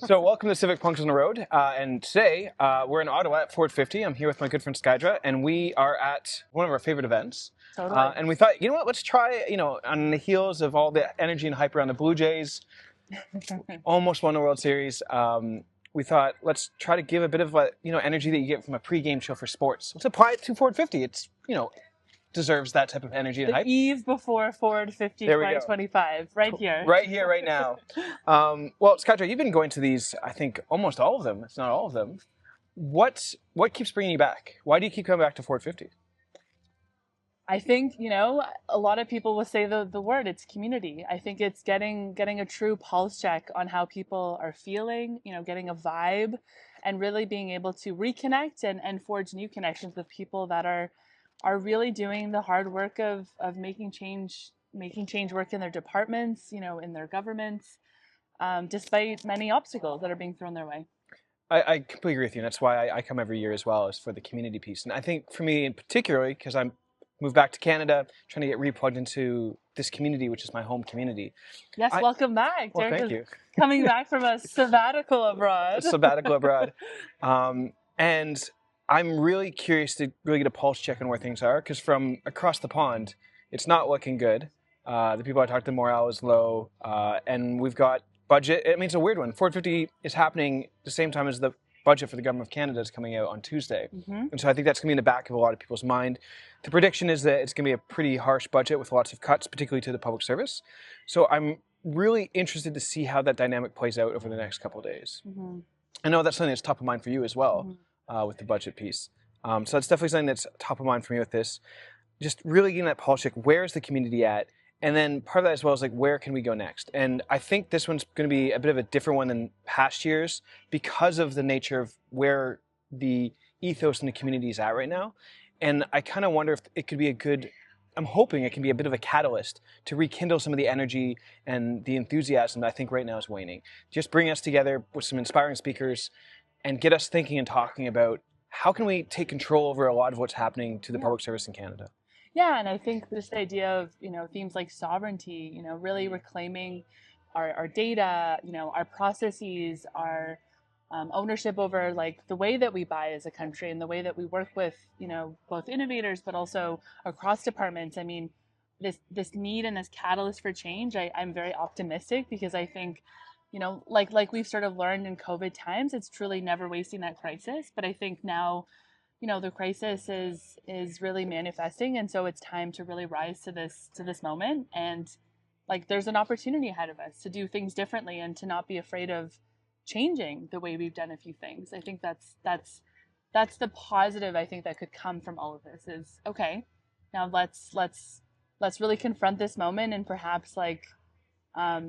So welcome to Civic Punks on the Road, and today we're in Ottawa at FWD50. I'm here with my good friend Skaidra, and we are at one of our favorite events. Totally. And we thought, you know what, let's try, on the heels of all the energy and hype around the Blue Jays, almost won the World Series, we thought, let's try to give a bit of energy that you get from a pregame show for sports. Let's apply it to FWD50. It's, deserves that type of energy and hype. The eve before FWD50 2025, right here. Right here, right now. Well, Skaidra, you've been going to these, I think, almost all of them, if not all of them. What keeps bringing you back? Why do you keep coming back to FWD50? I think, a lot of people will say the word, it's community. I think it's getting a true pulse check on how people are feeling, getting a vibe and really being able to reconnect and forge new connections with people that are really doing the hard work of making change work in their departments, in their governments, despite many obstacles that are being thrown their way. I completely agree with you. And that's why I come every year as well, is for the community piece. And I think for me in particularly, because I'm moved back to Canada, trying to get replugged into this community, which is my home community. Yes, welcome back. Well, thank you. Coming back from a sabbatical abroad. And I'm really curious to really get a pulse check on where things are, because from across the pond, it's not looking good. The people I talked to, morale is low, and we've got budget. I mean, it's a weird one. FWD50 is happening the same time as the budget for the Government of Canada is coming out on Tuesday. Mm-hmm. And so I think that's going to be in the back of a lot of people's mind. The prediction is that it's going to be a pretty harsh budget with lots of cuts, particularly to the public service. So I'm really interested to see how that dynamic plays out over the next couple of days. Mm-hmm. I know that's something that's top of mind for you as well. Mm-hmm. With the budget piece. So that's definitely something that's top of mind for me with this. Just really getting that pulse check, where's the community at? And then part of that as well is like, where can we go next? And I think this one's going to be a bit of a different one than past years because of the nature of where the ethos in the community is at right now. And I kind of wonder if it could be I'm hoping it can be a bit of a catalyst to rekindle some of the energy and the enthusiasm that I think right now is waning. Just bring us together with some inspiring speakers and get us thinking and talking about how can we take control over a lot of what's happening to the public service in Canada. Yeah, and I think this idea of, themes like sovereignty, really reclaiming our data, our processes, our ownership over like the way that we buy as a country and the way that we work with, both innovators, but also across departments. I mean, this need and this catalyst for change, I'm very optimistic because I think like we've sort of learned in COVID times, it's truly never wasting that crisis. But I think now, the crisis is really manifesting. And so it's time to really rise to this moment. And like, there's an opportunity ahead of us to do things differently and to not be afraid of changing the way we've done a few things. I think that's the positive I think that could come from all of this is, okay, now let's really confront this moment and perhaps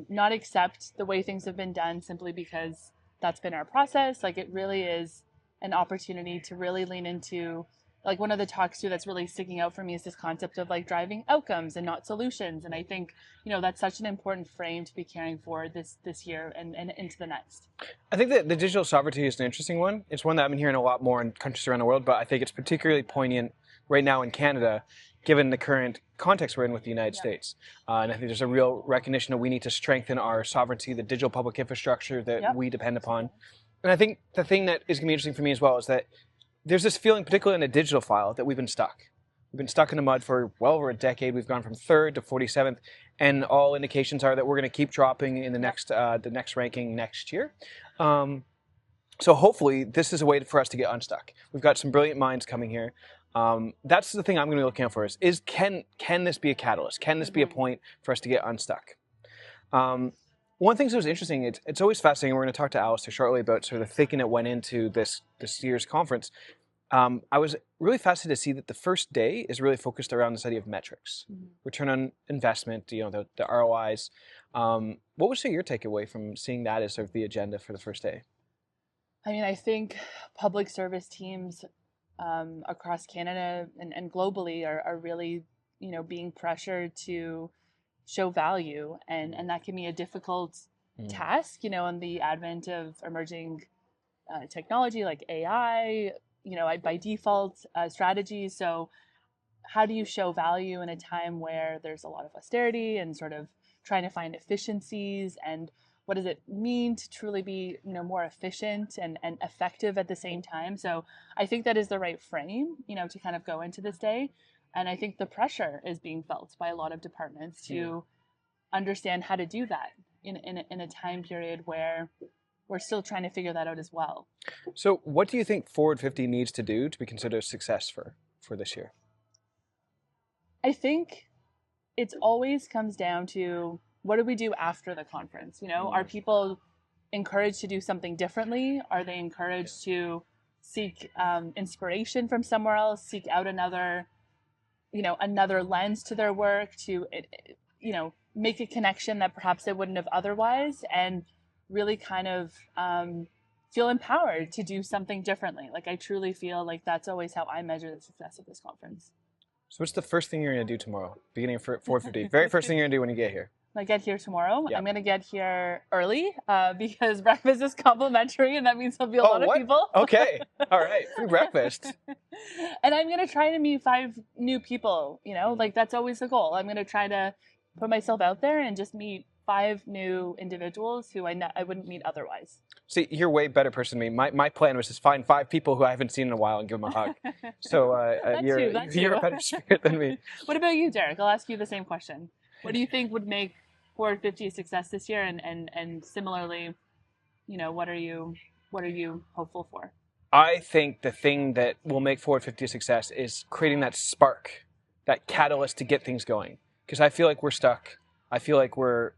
not accept the way things have been done simply because that's been our process. Like, it really is an opportunity to really lean into, like, one of the talks too that's really sticking out for me is this concept of like driving outcomes and not solutions. And I think, that's such an important frame to be carrying forward this year and into the next. I think that the digital sovereignty is an interesting one. It's one that I've been hearing a lot more in countries around the world, but I think it's particularly poignant right now in Canada, given the current context we're in with the United States. And I think there's a real recognition that we need to strengthen our sovereignty, the digital public infrastructure that we depend upon. And I think the thing that is going to be interesting for me as well is that there's this feeling, particularly in the digital file, that we've been stuck. We've been stuck in the mud for well over a decade. We've gone from 3rd to 47th, and all indications are that we're going to keep dropping in the next ranking next year. So hopefully this is a way for us to get unstuck. We've got some brilliant minds coming here. That's the thing I'm going to be looking out for is can this be a catalyst? Can this be a point for us to get unstuck? One thing that was interesting, it's always fascinating. We're going to talk to Alistair shortly about sort of the thinking that went into this year's conference. I was really fascinated to see that the first day is really focused around this idea of metrics, return on investment, the ROIs. What was your takeaway from seeing that as sort of the agenda for the first day? I mean, I think public service teams across Canada and globally are really, being pressured to show value. And that can be a difficult task, in the advent of emerging technology like AI, by default strategies. So how do you show value in a time where there's a lot of austerity and sort of trying to find efficiencies? And what does it mean to truly be, more efficient and effective at the same time? So I think that is the right frame, to kind of go into this day. And I think the pressure is being felt by a lot of departments to understand how to do that in a time period where we're still trying to figure that out as well. So what do you think Forward 50 needs to do to be considered a success for this year? I think it always comes down to, what do we do after the conference? Are people encouraged to do something differently? Are they encouraged to seek inspiration from somewhere else, seek out another lens to their work, to, make a connection that perhaps they wouldn't have otherwise, and really kind of feel empowered to do something differently? Like, I truly feel like that's always how I measure the success of this conference. So what's the first thing you're going to do tomorrow, beginning of 4:50? Very first thing you're going to do when you get here? When I get here tomorrow, Yep. I'm going to get here early because breakfast is complimentary, and that means there'll be a lot of people. Okay. All right. Free breakfast. And I'm going to try to meet 5 new people, like that's always the goal. I'm going to try to put myself out there and just meet 5 new individuals who I wouldn't meet otherwise. See, you're a way better person than me. My plan was to find 5 people who I haven't seen in a while and give them a hug. So you're a better spirit than me. What about you, Derek? I'll ask you the same question. What do you think would make Forward 50 a success this year? And similarly, what are you hopeful for? I think the thing that will make Forward 50 a success is creating that spark, that catalyst to get things going. Because I feel like we're stuck. I feel like we're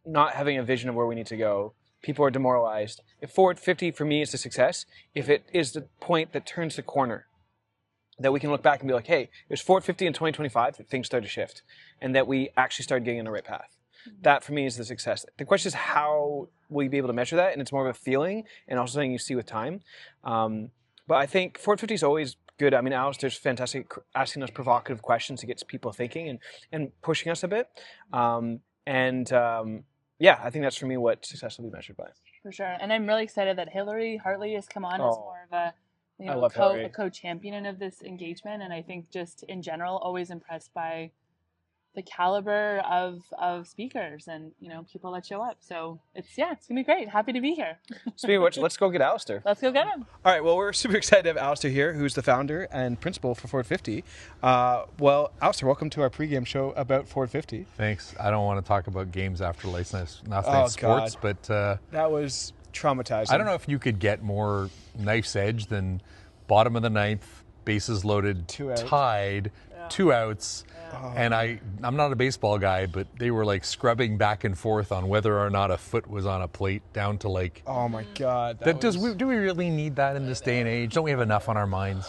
not having a vision of where we need to go. People are demoralized. If Forward 50 for me is a success, if it is the point that turns the corner, that we can look back and be like, hey, it was Forward 50 in 2025 that things started to shift, and that we actually started getting in the right path. That for me is the success. The question is, how will you be able to measure that? And it's more of a feeling and also something you see with time. But I think Forward 50 is always good. I mean, Alistair's fantastic asking us provocative questions to get people thinking and pushing us a bit. Yeah, I think that's for me what success will be measured by. For sure. And I'm really excited that Hillary Hartley has come on as more of a co-champion of this engagement. And I think just in general, always impressed by the caliber of speakers and, people that show up. So it's going to be great. Happy to be here. Speaking of which, let's go get Alistair. Let's go get him. All right. Well, we're super excited to have Alistair here, who's the founder and principal for Forward 50. Well, Alistair, welcome to our pregame show about Forward 50. Thanks. I don't want to talk about games after last night's sports, God. But that was traumatizing. I don't know if you could get more knife's edge than bottom of the ninth, bases loaded, tied, 2 outs. And I'm not a baseball guy, but they were like scrubbing back and forth on whether or not a foot was on a plate down to like. Oh my God! Do we really need that in this day and age? Don't we have enough on our minds?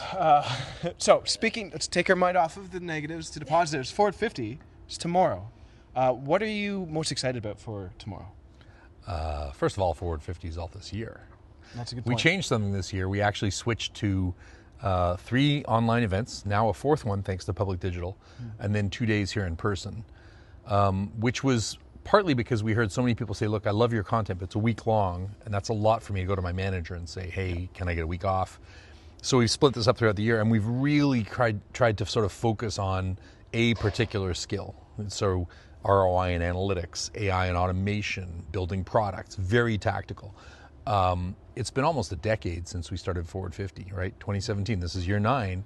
Let's take our mind off of the negatives to the positives. Forward 50 is tomorrow. What are you most excited about for tomorrow? First of all, Forward 50 is all this year. That's a good point. We changed something this year. We actually switched to 3 online events, now a 4th one thanks to Public Digital, and then 2 days here in person, which was partly because we heard so many people say, look, I love your content, but it's a week long, and that's a lot for me to go to my manager and say, hey, can I get a week off? So we've split this up throughout the year, and we've really tried to sort of focus on a particular skill. So ROI and analytics, AI and automation, building products, very tactical. It's been almost a decade since we started Forward 50, right? 2017, this is year 9.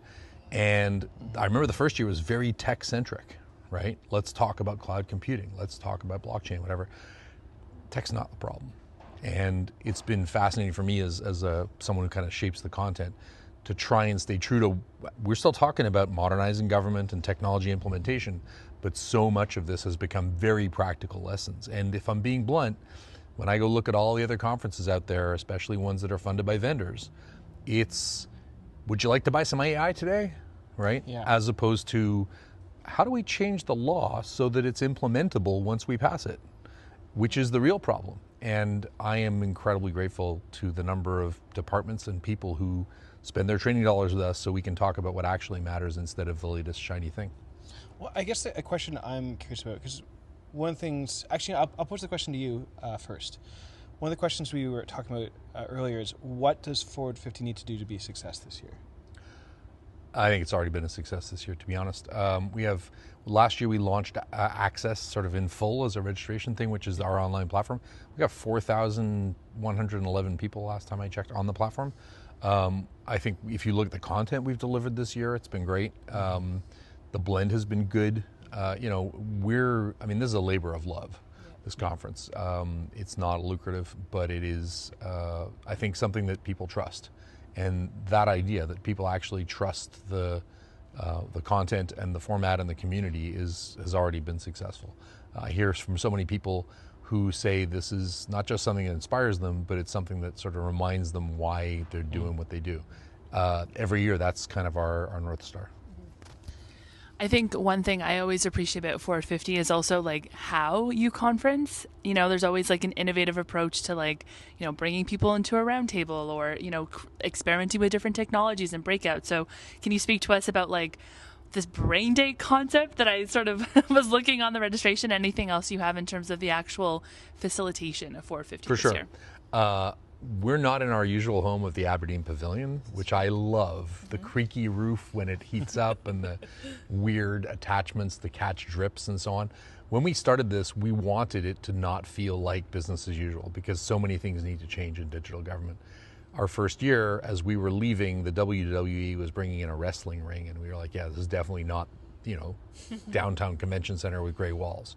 And I remember the first year was very tech-centric, right? Let's talk about cloud computing. Let's talk about blockchain, whatever. Tech's not the problem. And it's been fascinating for me as someone who kind of shapes the content to try and stay true to, we're still talking about modernizing government and technology implementation, but so much of this has become very practical lessons. And if I'm being blunt, when I go look at all the other conferences out there, especially ones that are funded by vendors, it's, would you like to buy some AI today, right? Yeah. As opposed to, how do we change the law so that it's implementable once we pass it, which is the real problem. And I am incredibly grateful to the number of departments and people who spend their training dollars with us so we can talk about what actually matters instead of the latest shiny thing. Well, I guess a question I'm curious about, because one of the things, actually, I'll pose the question to you first. One of the questions we were talking about earlier is, what does Forward 50 need to do to be a success this year? I think it's already been a success this year, to be honest. We have Last year we launched Access sort of in full as a registration thing, which is our online platform. We got 4,111 people last time I checked on the platform. I think if you look at the content we've delivered this year, it's been great. The blend has been good. You know, this is a labor of love, this conference. It's not lucrative, but it is, I think, something that people trust. And that idea that people actually trust the content and the format and the community has already been successful. I hear from so many people who say this is not just something that inspires them, but it's something that sort of reminds them why they're doing what they do. Every year, that's kind of our North Star. I think one thing I always appreciate about Forward 50 is also like how you conference. You know, there's always like an innovative approach to like, you know, bringing people into a roundtable or, you know, experimenting with different technologies and breakouts. So can you speak to us about like this brain date concept that I sort of was looking on the registration? Anything else you have in terms of the actual facilitation of Forward 50 this year? We're not in our usual home of the Aberdeen Pavilion, which I love. The creaky roof when it heats up and the weird attachments to catch drips and so on. When we started this, we wanted it to not feel like business as usual because so many things need to change in digital government. Our first year, as we were leaving, the WWE was bringing in a wrestling ring, and we were like, yeah, this is definitely not, you know, downtown convention center with gray walls.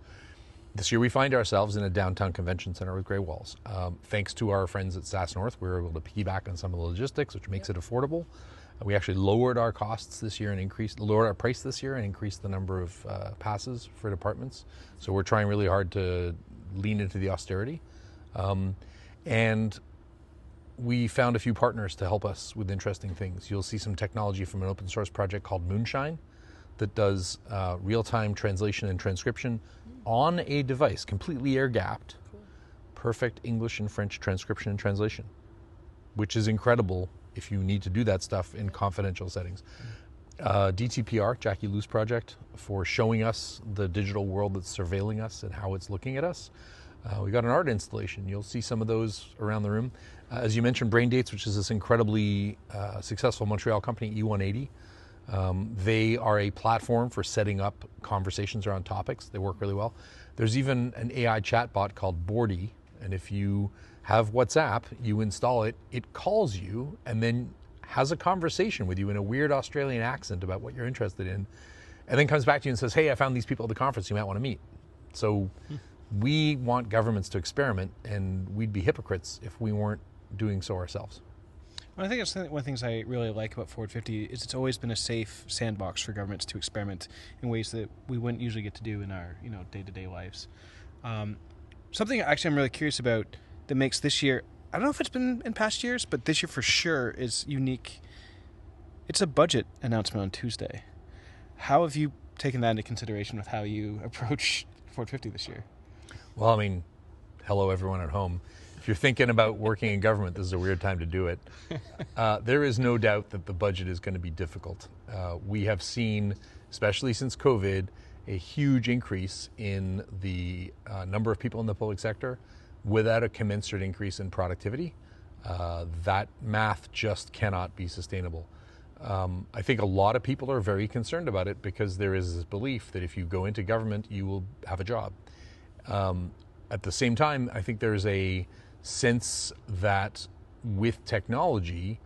This year we find ourselves in a downtown convention center with gray walls. Thanks to our friends at SAS North, we were able to piggyback on some of the logistics, which makes it affordable. We actually lowered our costs this year and lowered our price this year and increased the number of passes for departments. So we're trying really hard to lean into the austerity. And we found a few partners to help us with interesting things. You'll see some technology from an open source project called Moonshine that does real-time translation and transcription on a device, completely air-gapped, perfect English and French transcription and translation, which is incredible if you need to do that stuff in confidential settings. DTPR, Jackie Lu's project, for showing us the digital world that's surveilling us and how it's looking at us. We got an art installation. You'll see some of those around the room. As you mentioned, Brain Dates, which is this incredibly successful Montreal company, E180. They are a platform for setting up conversations around topics. They work really well. There's even an AI chatbot called Bordy, and if you have WhatsApp, you install it, it calls you and then has a conversation with you in a weird Australian accent about what you're interested in, and then comes back to you and says, hey, I found these people at the conference you might want to meet. So we want governments to experiment, and we'd be hypocrites if we weren't doing so ourselves. Well, I think it's one of the things I really like about Forward 50 is it's always been a safe sandbox for governments to experiment in ways that we wouldn't usually get to do in our day-to-day lives. Something actually I'm really curious about that makes this year, I don't know if it's been in past years, but this year for sure is unique. It's a budget announcement on Tuesday. How have you taken that into consideration with how you approach Forward 50 this year? Well, I mean, hello everyone at home. If you're thinking about working in government, this is a weird time to do it. There is no doubt that the budget is going to be difficult. We have seen, especially since COVID, a huge increase in the number of people in the public sector without a commensurate increase in productivity. That math just cannot be sustainable. I think a lot of people are very concerned about it because there is this belief that if you go into government, you will have a job. At the same time, I think there's a sense that with technology,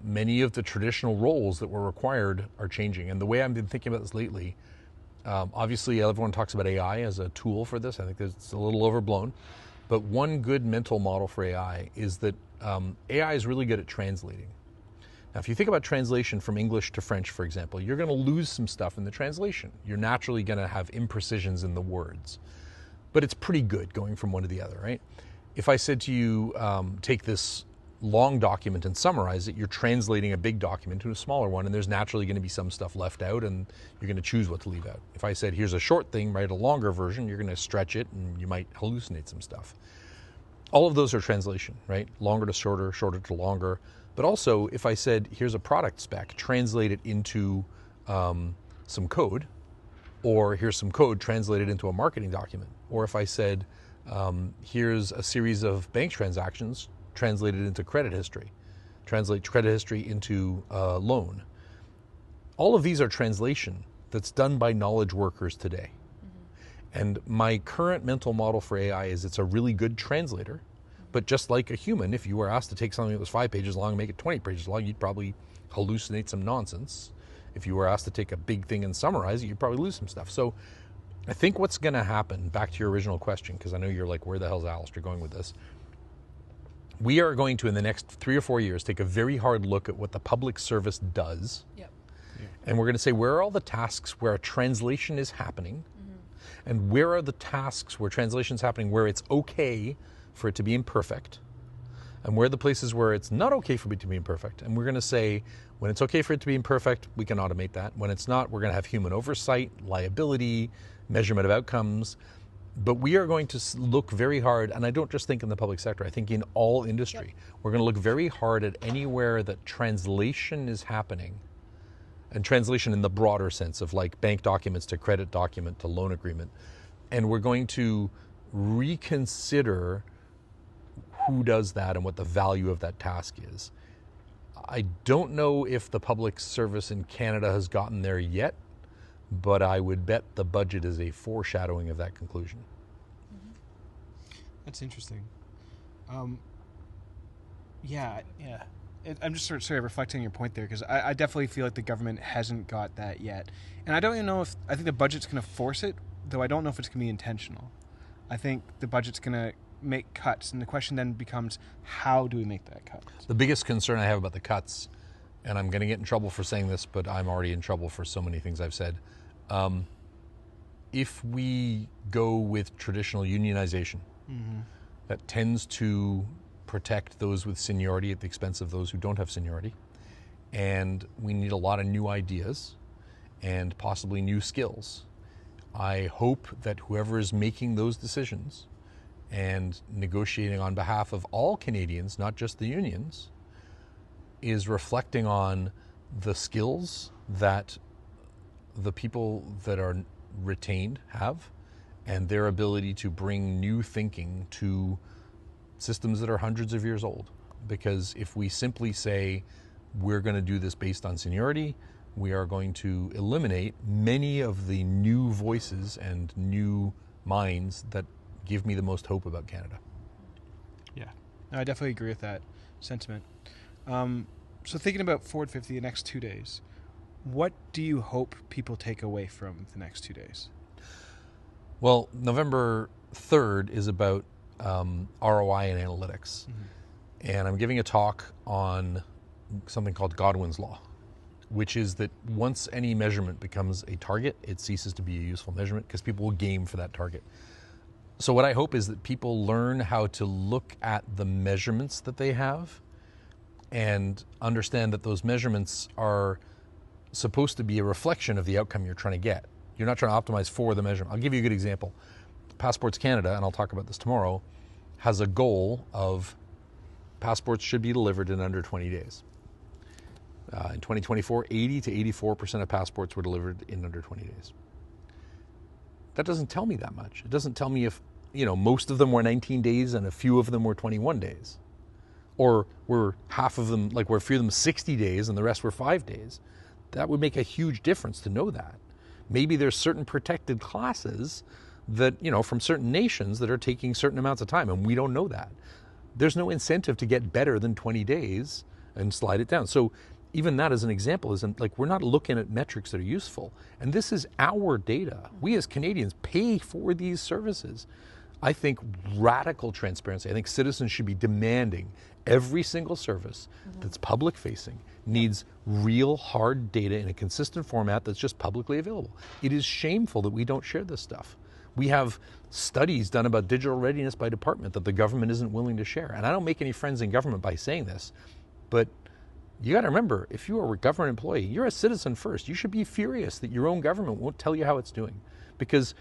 many of the traditional roles that were required are changing. And the way I've been thinking about this lately, obviously everyone talks about AI as a tool for this. I think it's a little overblown. But one good mental model for AI is that AI is really good at translating. Now, if you think about translation from English to French, for example, you're going to lose some stuff in the translation. You're naturally going to have imprecisions in the words. But it's pretty good going from one to the other, right? If I said to you, take this long document and summarize it, you're translating a big document to a smaller one, and there's naturally going to be some stuff left out, and you're going to choose what to leave out. If I said, here's a short thing, write a longer version, you're going to stretch it, and you might hallucinate some stuff. All of those are translation, right? Longer to shorter, shorter to longer. But also, if I said, here's a product spec, translate it into some code, or here's some code translated into a marketing document. Or if I said, here's a series of bank transactions translated into credit history, translate credit history into a loan. All of these are translation, that's done by knowledge workers today. And my current mental model for AI is it's a really good translator, but just like a human, if you were asked to take something that was 5 pages long and make it 20 pages long, you'd probably hallucinate some nonsense. If you were asked to take a big thing and summarize it, you'd probably lose some stuff. So I think what's going to happen, back to your original question, because I know you're like, where the hell's Alistair going with this? We are going to, in the next 3 or 4 years, take a very hard look at what the public service does. Yep. And we're going to say, where are all the tasks where a translation is happening? And where are the tasks where translation is happening where it's okay for it to be imperfect? And where are the places where it's not okay for it to be imperfect? And we're going to say, when it's okay for it to be imperfect, we can automate that. When it's not, we're going to have human oversight, liability, measurement of outcomes. But we are going to look very hard, and I don't just think in the public sector, I think in all industry. Yep. We're going to look very hard at anywhere that translation is happening, and translation in the broader sense of like bank documents to credit document to loan agreement. And we're going to reconsider who does that and what the value of that task is. I don't know if the public service in Canada has gotten there yet, but I would bet the budget is a foreshadowing of that conclusion. That's interesting. Yeah. I'm just sort of reflecting on your point there, because I definitely feel like the government hasn't got that yet. And I don't even know if, I think the budget's going to force it, though I don't know if it's going to be intentional. I think the budget's going to make cuts, and the question then becomes, how do we make that cut? The biggest concern I have about the cuts, and I'm going to get in trouble for saying this, but I'm already in trouble for so many things I've said. If we go with traditional unionization, that tends to protect those with seniority at the expense of those who don't have seniority. And we need a lot of new ideas and possibly new skills. I hope that whoever is making those decisions and negotiating on behalf of all Canadians, not just the unions, is reflecting on the skills that the people that are retained have and their ability to bring new thinking to systems that are hundreds of years old. Because if we simply say we're going to do this based on seniority, we are going to eliminate many of the new voices and new minds that give me the most hope about Canada. Yeah, no, I definitely agree with that sentiment. So thinking about FWD50 the next 2 days, what do you hope people take away from the next 2 days? Well, November 3rd is about ROI and analytics. And I'm giving a talk on something called Godwin's Law, which is that once any measurement becomes a target, it ceases to be a useful measurement because people will game for that target. So what I hope is that people learn how to look at the measurements that they have and understand that those measurements are supposed to be a reflection of the outcome you're trying to get. You're not trying to optimize for the measurement. I'll give you a good example. Passports Canada, and I'll talk about this tomorrow, has a goal of passports should be delivered in under 20 days. In 2024, 80 to 84% of passports were delivered in under 20 days. That doesn't tell me that much. It doesn't tell me if, most of them were 19 days and a few of them were 21 days. Or were half of them, were a few of them 60 days and the rest were 5 days. That would make a huge difference to know that. Maybe there's certain protected classes that, from certain nations that are taking certain amounts of time, and we don't know that. There's no incentive to get better than 20 days and slide it down. So even that as an example isn't, we're not looking at metrics that are useful. And this is our data. We as Canadians pay for these services. I think radical transparency. I think citizens should be demanding every single service that's public facing needs real hard data in a consistent format that's just publicly available. It is shameful that we don't share this stuff. We have studies done about digital readiness by department that the government isn't willing to share. And I don't make any friends in government by saying this, but you got to remember, if you are a government employee, you're a citizen first. You should be furious that your own government won't tell you how it's doing, because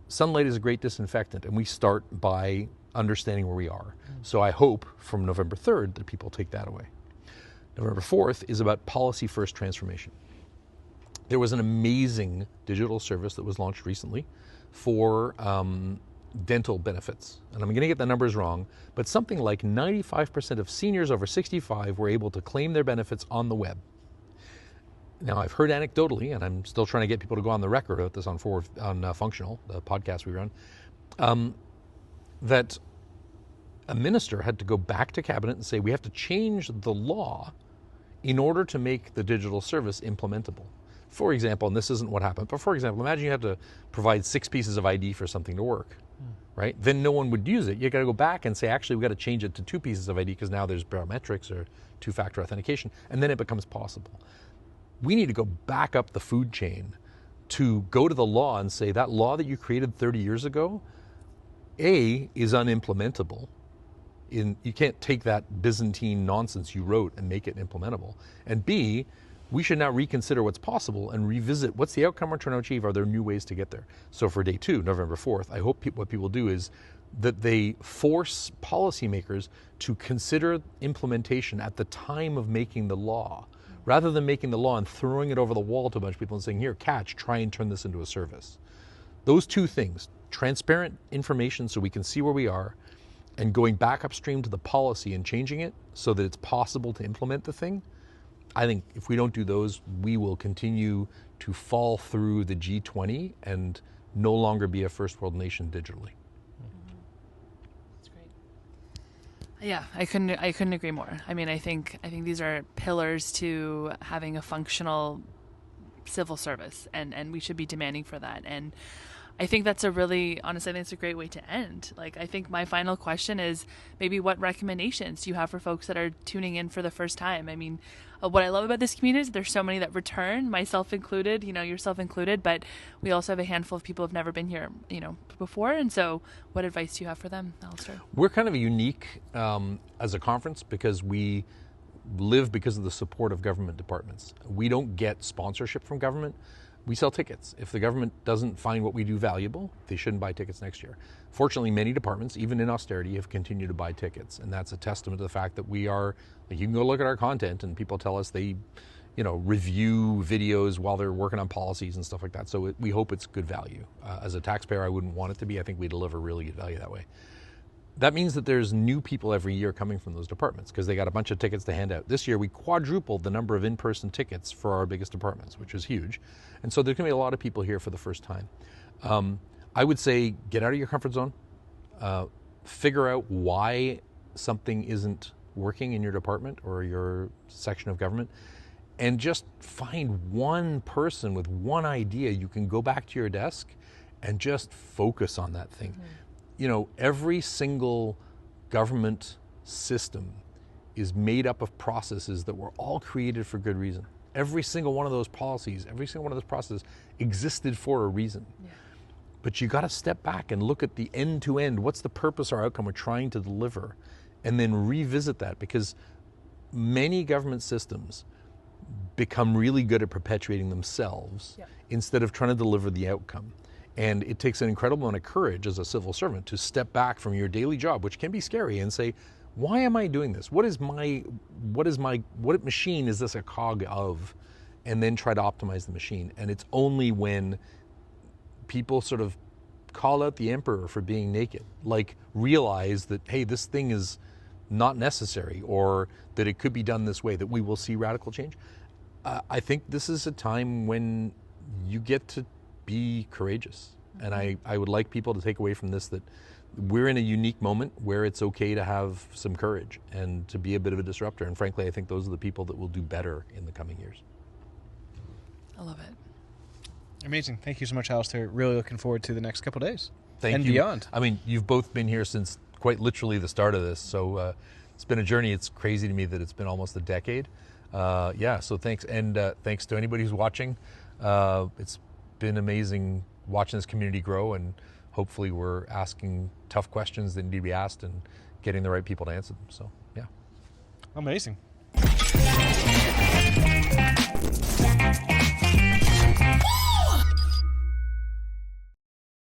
sunlight is a great disinfectant, and we start by understanding where we are. So I hope from November 3rd that people take that away. November 4th is about policy first transformation. There was an amazing digital service that was launched recently for dental benefits. And I'm going to get the numbers wrong, but something like 95% of seniors over 65 were able to claim their benefits on the web. Now, I've heard anecdotally, and I'm still trying to get people to go on the record about this on Functional, the podcast we run, that a minister had to go back to cabinet and say, we have to change the law in order to make the digital service implementable. For example, and this isn't what happened, but for example, imagine you had to provide 6 pieces of ID for something to work, right? Then no one would use it. You got to go back and say, actually, we got to change it to 2 pieces of ID because now there's biometrics or 2-factor authentication, and then it becomes possible. We need to go back up the food chain to go to the law and say that law that you created 30 years ago, A, is unimplementable. You can't take that Byzantine nonsense you wrote and make it implementable. And B, we should now reconsider what's possible and revisit what's the outcome we're trying to achieve. Are there new ways to get there? So for day 2, November 4th, I hope what people do is that they force policymakers to consider implementation at the time of making the law, rather than making the law and throwing it over the wall to a bunch of people and saying, here, catch, try and turn this into a service. Those 2 things, transparent information so we can see where we are, and going back upstream to the policy and changing it so that it's possible to implement the thing, I think if we don't do those, we will continue to fall through the G20 and no longer be a first world nation digitally. That's great. Yeah, I couldn't agree more. I mean, I think these are pillars to having a functional civil service, and we should be demanding for that. And I think that's honestly, I think it's a great way to end. Like, I think my final question is maybe what recommendations do you have for folks that are tuning in for the first time? I mean, what I love about this community is there's so many that return, myself included, yourself included, but we also have a handful of people who've never been here, before. And so what advice do you have for them, Alistair? We're kind of unique as a conference because we live because of the support of government departments. We don't get sponsorship from government. We sell tickets. If the government doesn't find what we do valuable, they shouldn't buy tickets next year. Fortunately, many departments, even in austerity, have continued to buy tickets. And that's a testament to the fact that we are, like, you can go look at our content and people tell us they, review videos while they're working on policies and stuff like that. So we hope it's good value. As a taxpayer, I wouldn't want it to be. I think we deliver really good value that way. That means that there's new people every year coming from those departments because they got a bunch of tickets to hand out. This year, we quadrupled the number of in-person tickets for our biggest departments, which is huge. And so there's going to be a lot of people here for the first time. I would say get out of your comfort zone, figure out why something isn't working in your department or your section of government, and just find one person with one idea. You can go back to your desk and just focus on that thing. Every single government system is made up of processes that were all created for good reason. Every single one of those policies, every single one of those processes existed for a reason. Yeah. But you got to step back and look at the end to end. What's the purpose or outcome we're trying to deliver? And then revisit that, because many government systems become really good at perpetuating themselves instead of trying to deliver the outcome. And it takes an incredible amount of courage as a civil servant to step back from your daily job, which can be scary, and say, why am I doing this? What machine is this a cog of? And then try to optimize the machine. And it's only when people sort of call out the emperor for being naked, like realize that, hey, this thing is not necessary, or that it could be done this way, that we will see radical change. I think this is a time when you get to be courageous. And I would like people to take away from this that we're in a unique moment where it's okay to have some courage and to be a bit of a disruptor. And frankly, I think those are the people that will do better in the coming years. I love it. Amazing. Thank you so much, Alistair. Really looking forward to the next couple of days. Thank and you. Beyond. I mean, you've both been here since quite literally the start of this. So it's been a journey. It's crazy to me that it's been almost a decade. So thanks. And thanks to anybody who's watching. It's been amazing watching this community grow, and hopefully we're asking tough questions that need to be asked and getting the right people to answer them. So, yeah. Amazing.